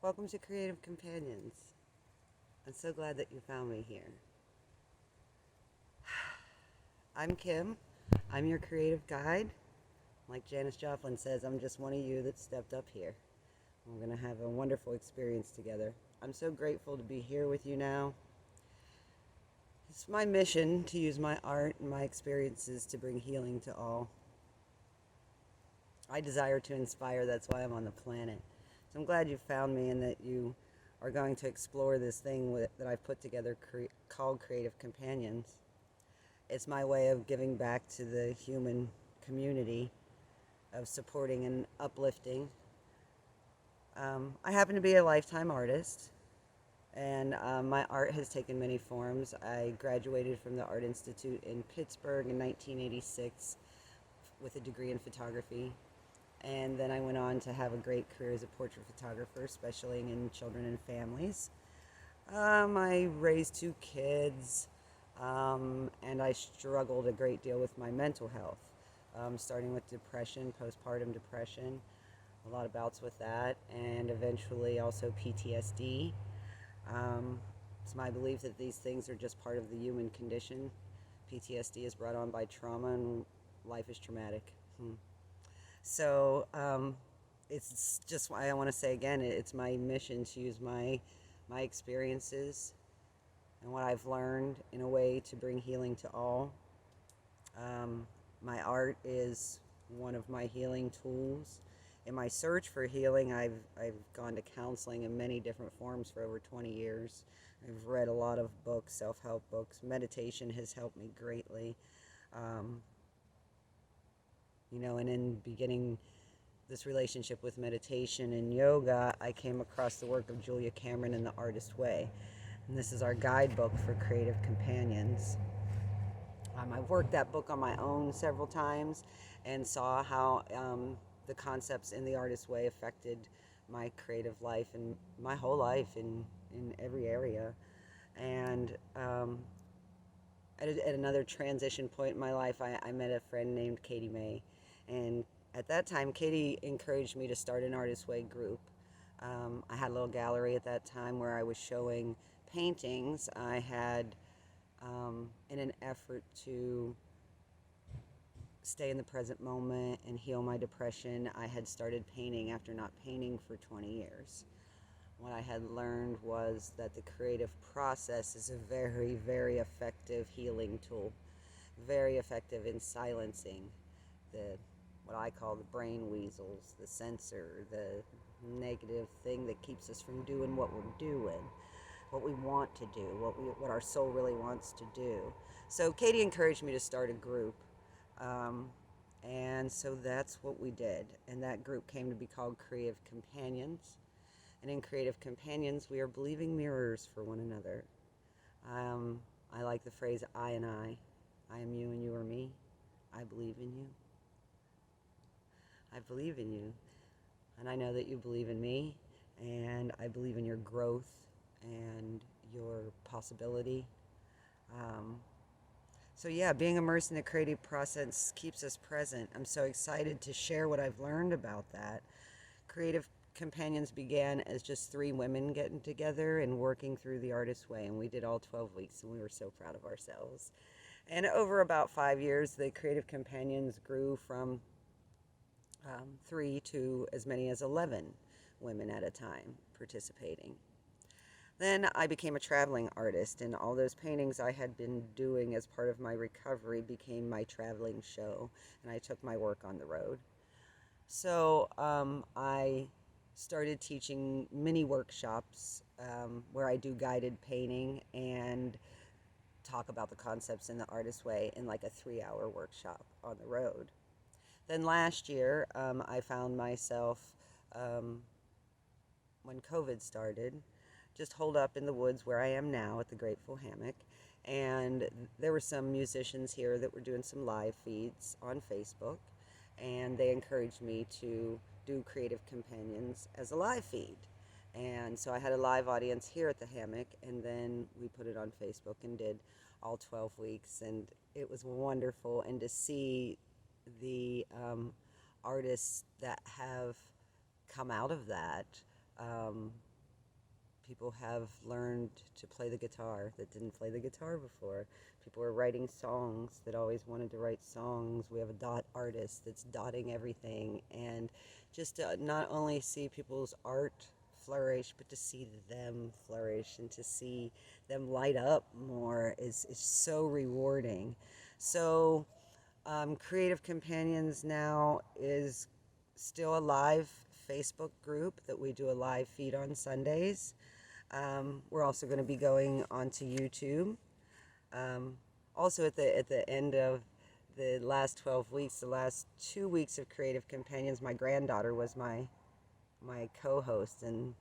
Welcome to Creative Companions. I'm so glad that you found me here. I'm Kim. I'm your creative guide. Like Janis Joplin says, I'm just one of you that stepped up here. We're going to have a wonderful experience together. I'm so grateful to be here with you now. It's my mission to use my art and my experiences to bring healing to all. I desire to inspire, that's why I'm on the planet. So I'm glad you found me and that you are going to explore this thing that I've put together called Creative Companions. It's my way of giving back to the human community, of supporting and uplifting. I happen to be a lifetime artist, and my art has taken many forms. I graduated from the Art Institute in Pittsburgh in 1986 with a degree in photography. And then I went on to have a great career as a portrait photographer, especially in children and families. I raised two kids, and I struggled a great deal with my mental health, starting with depression, postpartum depression, a lot of bouts with that, and eventually also PTSD. It's my belief that these things are just part of the human condition. PTSD is brought on by trauma, and life is traumatic. So it's just why I want to say again, it's my mission to use my experiences and what I've learned in a way to bring healing to all. My art is one of my healing tools. In my search for healing, I've gone to counseling in many different forms for over 20 years. I've read a lot of books, self-help books. Meditation has helped me greatly. And in beginning this relationship with meditation and yoga, I came across the work of Julia Cameron in The Artist Way. And this is our guidebook for creative companions. I've worked that book on my own several times and saw how the concepts in The Artist Way affected my creative life and my whole life in every area. And at another transition point in my life, I met a friend named Katie May. And at that time, Katie encouraged me to start an Artist Way group. I had a little gallery at that time where I was showing paintings I had, in an effort to stay in the present moment and heal my depression. I had started painting after not painting for 20 years. What I had learned was that the creative process is a very, very effective healing tool, very effective in silencing what I call the brain weasels, the censor, the negative thing that keeps us from doing what we're doing, what we want to do, what our soul really wants to do. So Katie encouraged me to start a group, and so that's what we did. And that group came to be called Creative Companions. And in Creative Companions, we are believing mirrors for one another. I like the phrase I and I. I am you and you are me. I believe in you. I believe in you. And I know that you believe in me. And I believe in your growth and your possibility. So yeah, being immersed in the creative process keeps us present. I'm so excited to share what I've learned about that. Creative Companions began as just 3 women getting together and working through the Artist Way, and we did all 12 weeks, and we were so proud of ourselves. And over about 5 years, the Creative Companions grew from 3 to as many as 11 women at a time participating. Then I became a traveling artist, and all those paintings I had been doing as part of my recovery became my traveling show, and I took my work on the road. So I started teaching mini workshops where I do guided painting and talk about the concepts in the Artist Way in like a 3-hour workshop on the road. Then last year, I found myself, when COVID started, just holed up in the woods where I am now at the Grateful Hammock. And there were some musicians here that were doing some live feeds on Facebook. And they encouraged me to do Creative Companions as a live feed. And so I had a live audience here at the hammock, and then we put it on Facebook and did all 12 weeks. And it was wonderful. And to see the artists that have come out of that, People have learned to play the guitar that didn't play the guitar before. People are writing songs that always wanted to write songs. We have a dot artist that's dotting everything. And just to not only see people's art flourish, but to see them flourish and to see them light up more is so rewarding. So Creative Companions now is still a live Facebook group that we do a live feed on Sundays. We're also going to be going onto YouTube. Also, at the end of the last 12 weeks, the last 2 weeks of Creative Companions, my granddaughter was my co-host, and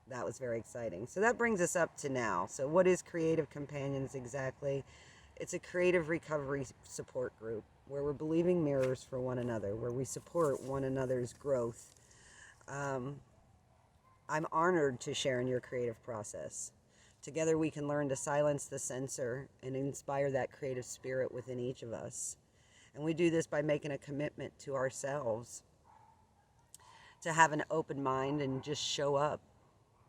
that was very exciting. So that brings us up to now. So what is Creative Companions exactly? It's a creative recovery support group where we're believing mirrors for one another, where we support one another's growth. I'm honored to share in your creative process. Together we can learn to silence the censor and inspire that creative spirit within each of us. And we do this by making a commitment to ourselves to have an open mind and just show up.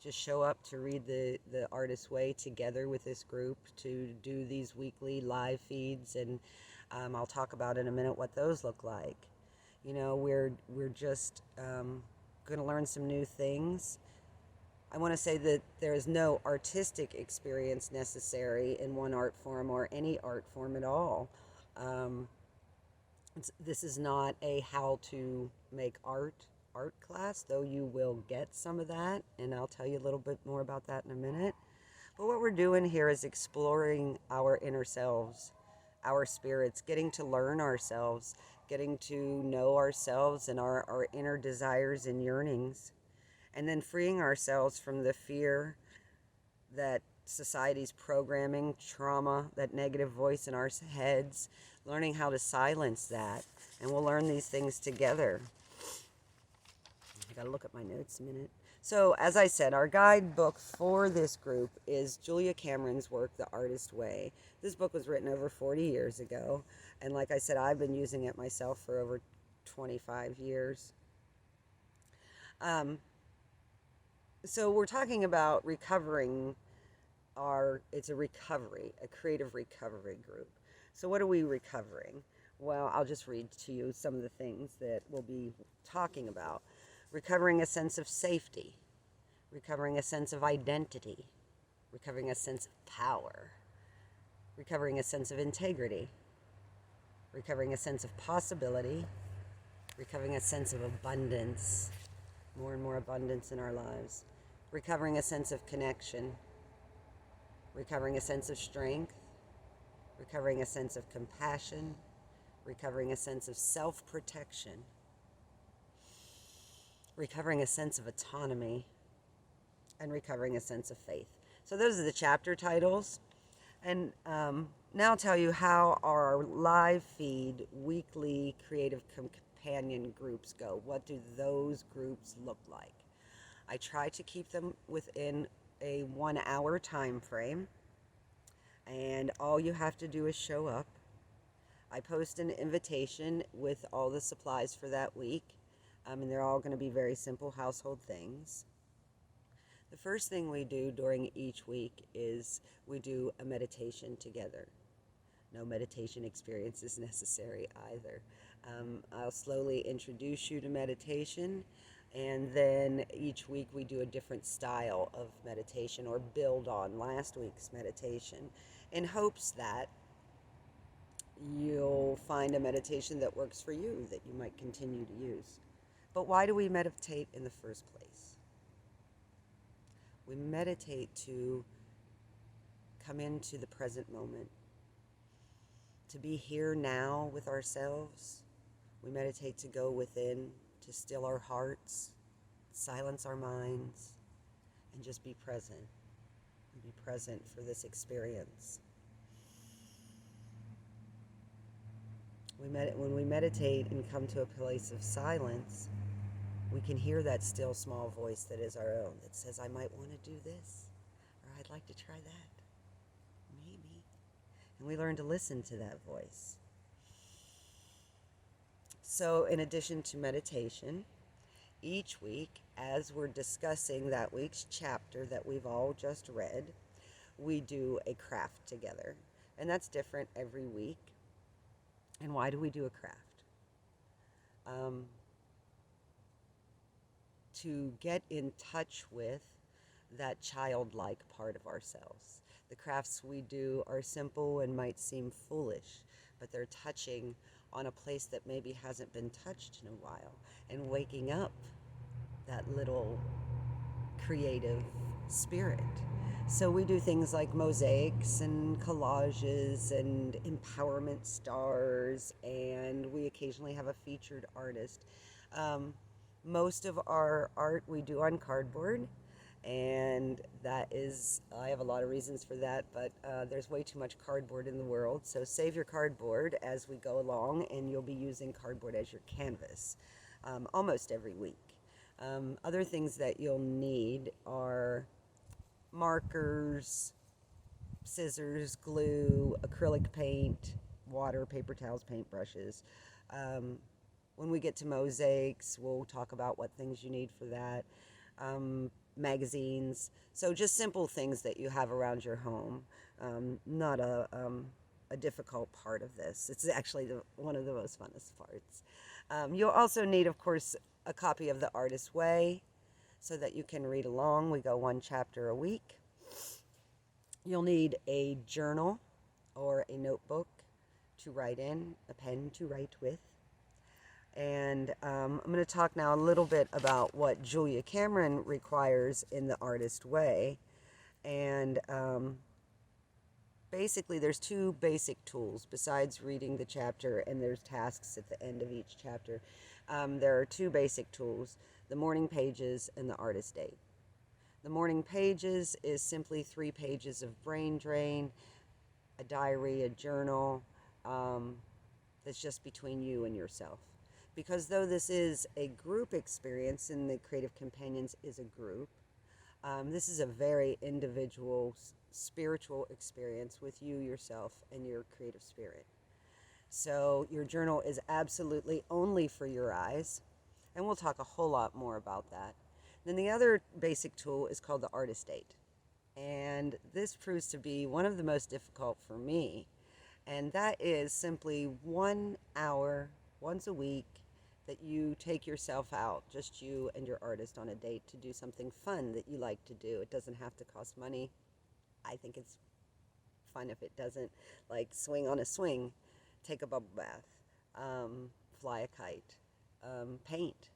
Just show up to read the Artist's Way together with this group, to do these weekly live feeds, and I'll talk about in a minute what those look like. You know, we're just going to learn some new things. I want to say that there is no artistic experience necessary in one art form or any art form at all. This is not a how to make art class, though you will get some of that, and I'll tell you a little bit more about that in a minute. But what we're doing here is exploring our inner selves, our spirits, getting to learn ourselves, getting to know ourselves and our inner desires and yearnings, and then freeing ourselves from the fear that society's programming, trauma, that negative voice in our heads, learning how to silence that. And we'll learn these things together. I gotta look at my notes a minute. So, as I said, our guidebook for this group is Julia Cameron's work, The Artist's Way. This book was written over 40 years ago, and like I said, I've been using it myself for over 25 years. So we're talking about recovering it's a recovery, a creative recovery group. So what are we recovering? Well, I'll just read to you some of the things that we'll be talking about. Recovering a sense of safety, recovering a sense of identity, recovering a sense of power, recovering a sense of integrity, recovering a sense of possibility, recovering a sense of abundance, more and more abundance in our lives, recovering a sense of connection, recovering a sense of strength, recovering a sense of compassion, recovering a sense of self-protection, recovering a sense of autonomy, and recovering a sense of faith. So those are the chapter titles. And now I'll tell you how our live feed weekly creative companion groups go. What do those groups look like? I try to keep them within a 1 hour time frame, and all you have to do is show up. I post an invitation with all the supplies for that week, and they're all going to be very simple household things. The first thing we do during each week is we do a meditation together. No meditation experience is necessary either. I'll slowly introduce you to meditation, and then each week we do a different style of meditation or build on last week's meditation in hopes that you'll find a meditation that works for you that you might continue to use. But why do we meditate in the first place? We meditate to come into the present moment, to be here now with ourselves. We meditate to go within, to still our hearts, silence our minds, and just be present. And be present for this experience. When we meditate and come to a place of silence, we can hear that still small voice that is our own, that says, I might want to do this, or I'd like to try that, maybe. And we learn to listen to that voice. So in addition to meditation, each week, as we're discussing that week's chapter that we've all just read, we do a craft together. And that's different every week. And why do we do a craft? To get in touch with that childlike part of ourselves. The crafts we do are simple and might seem foolish, but they're touching on a place that maybe hasn't been touched in a while and waking up that little creative spirit. So we do things like mosaics and collages and empowerment stars, and we occasionally have a featured artist. Most of our art we do on cardboard, and that is, I have a lot of reasons for that, but there's way too much cardboard in the world, so save your cardboard as we go along, and you'll be using cardboard as your canvas almost every week. Other things that you'll need are markers, scissors, glue, acrylic paint, water, paper towels, paintbrushes. When we get to mosaics, we'll talk about what things you need for that. Magazines. So just simple things that you have around your home. Not a difficult part of this. It's actually one of the most funnest parts. You'll also need, of course, a copy of The Artist's Way so that you can read along. We go one chapter a week. You'll need a journal or a notebook to write in, a pen to write with. And I'm going to talk now a little bit about what Julia Cameron requires in The Artist's Way. And basically, there's two basic tools besides reading the chapter, and there's tasks at the end of each chapter. There are two basic tools, the morning pages and the artist date. The morning pages is simply 3 pages of brain drain, a diary, a journal, that's just between you and yourself. Because though this is a group experience, and the Creative Companions is a group, this is a very individual, spiritual experience with you, yourself, and your creative spirit. So your journal is absolutely only for your eyes, and we'll talk a whole lot more about that. Then the other basic tool is called the artist date. And this proves to be one of the most difficult for me. And that is simply 1 hour once a week that you take yourself out, just you and your artist, on a date to do something fun that you like to do. It doesn't have to cost money. I think it's fun if it doesn't. Like swing on a swing, take a bubble bath, fly a kite, paint.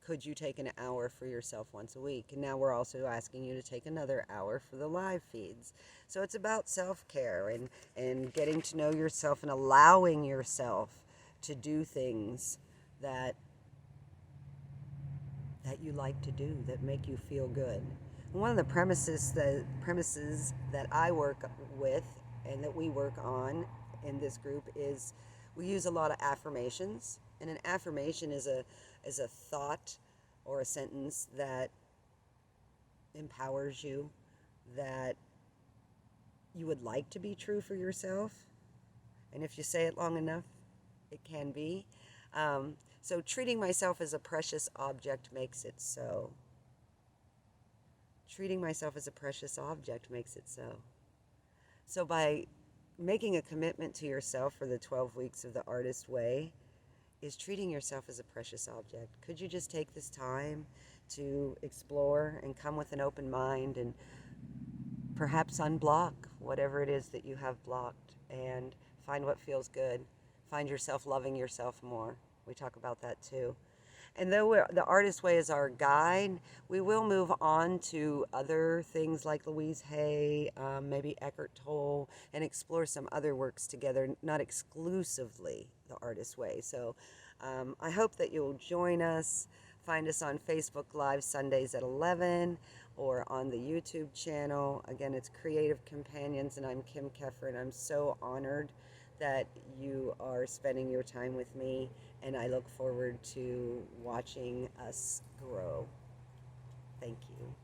Could you take an hour for yourself once a week? And now we're also asking you to take another hour for the live feeds. So it's about self-care and getting to know yourself and allowing yourself to do things that you like to do, that make you feel good. And one of the premises that I work with and that we work on in this group is we use a lot of affirmations. And an affirmation is a thought or a sentence that empowers you, that you would like to be true for yourself. And if you say it long enough, it can be. So treating myself as a precious object makes it so. Treating myself as a precious object makes it so. So by making a commitment to yourself for the 12 weeks of the Artist's Way is treating yourself as a precious object. Could you just take this time to explore and come with an open mind and perhaps unblock whatever it is that you have blocked and find what feels good. Find yourself loving yourself more. We talk about that too. And though the Artist's Way is our guide, we will move on to other things like Louise Hay, maybe Eckhart Tolle, and explore some other works together, not exclusively the Artist's Way. So I hope that you'll join us. Find us on Facebook Live Sundays at 11 or on the YouTube channel. Again, it's Creative Companions, and I'm Kim Keffer, and I'm so honored that you are spending your time with me, and I look forward to watching us grow. Thank you.